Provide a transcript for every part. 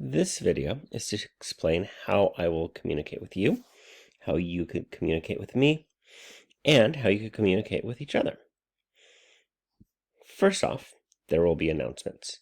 This video is to explain how I will communicate with you, how you could communicate with me, and how you could communicate with each other. First off, there will be announcements.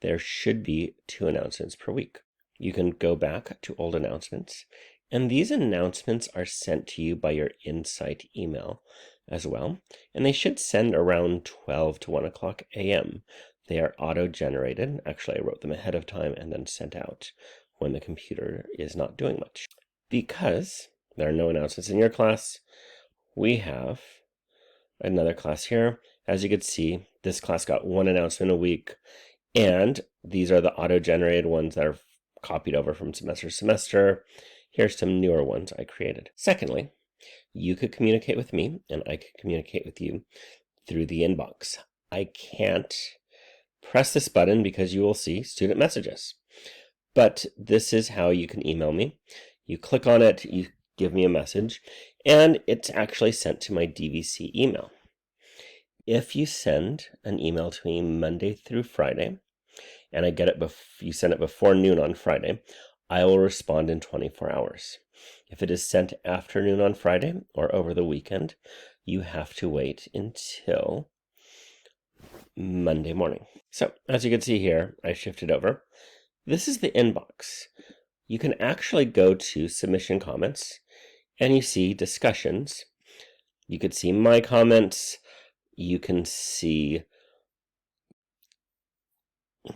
There should be 2 announcements per week. You can go back to old announcements, and these announcements are sent to you by your Insight email as well, and they should send around 12 to 1 o'clock a.m. They are auto-generated. Actually, I wrote them ahead of time and then sent out when the computer is not doing much. Because there are no announcements in your class, we have another class here. As you can see, this class got 1 announcement a week, and these are the auto-generated ones that are copied over from semester to semester. Here's some newer ones I created. Secondly, you could communicate with me, and I could communicate with you through the inbox. I can't press this button because you will see student messages. But this is how you can email me. You click on it, you give me a message, and it's actually sent to my DVC email. If you send an email to me Monday through Friday, and I get it you send it before noon on Friday, I will respond in 24 hours. If it is sent after noon on Friday or over the weekend, you have to wait until Monday morning. So as you can see here, I shifted over. This is the inbox. You can actually go to submission comments and you see discussions. You could see my comments. You can see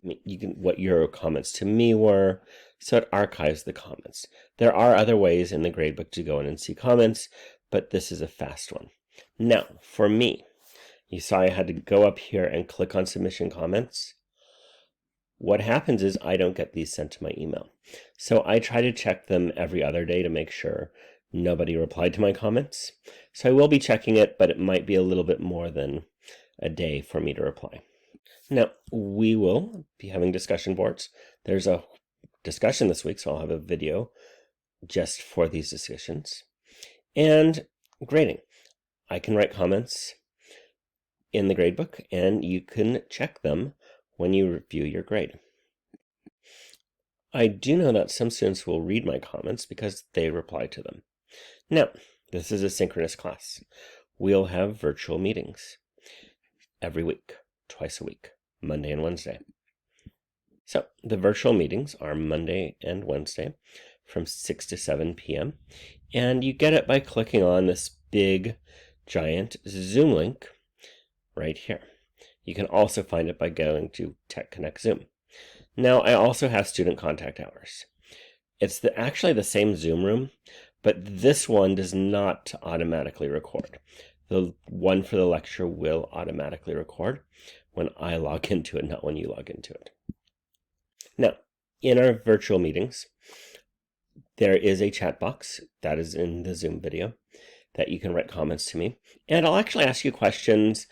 what your comments to me were. So it archives the comments. There are other ways in the gradebook to go in and see comments, but this is a fast one. Now, for me, you saw I had to go up here and click on submission comments. What happens is I don't get these sent to my email. So I try to check them every other day to make sure nobody replied to my comments. So I will be checking it, but it might be a little bit more than a day for me to reply. Now, we will be having discussion boards. There's a discussion this week, so I'll have a video just for these discussions. And grading. I can write comments in the gradebook, and you can check them when you review your grade. I do know that some students will read my comments because they reply to them. Now, this is a synchronous class. We'll have virtual meetings every week, twice a week, Monday and Wednesday. So the virtual meetings are Monday and Wednesday from 6 to 7 p.m. And you get it by clicking on this big, giant Zoom link right here. You can also find it by going to Tech Connect Zoom. Now, I also have student contact hours. It's actually the same Zoom room, but this one does not automatically record. The one for the lecture will automatically record when I log into it, not when you log into it. Now, in our virtual meetings, there is a chat box that is in the Zoom video that you can write comments to me. And I'll actually ask you questions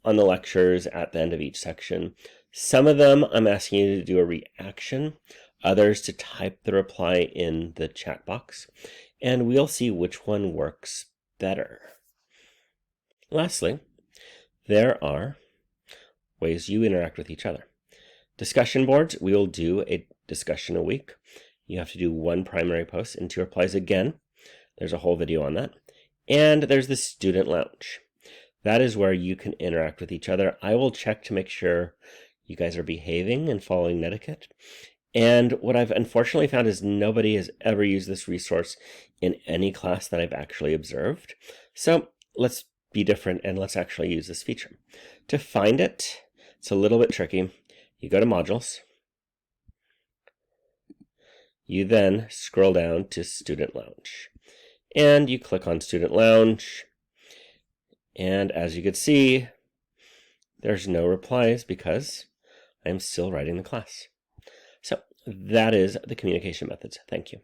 on the lectures at the end of each section. Some of them I'm asking you to do a reaction, others to type the reply in the chat box, and we'll see which one works better. Lastly, there are ways you interact with each other. Discussion boards, we will do a discussion a week. You have to do 1 primary post and 2 replies again. There's a whole video on that. And there's the student lounge. That is where you can interact with each other. I will check to make sure you guys are behaving and following etiquette. And what I've unfortunately found is nobody has ever used this resource in any class that I've actually observed. So let's be different and let's actually use this feature. To find it, it's a little bit tricky. You go to modules. You then scroll down to student lounge. And you click on student lounge. And as you can see, there's no replies because I'm still writing the class. So that is the communication methods. Thank you.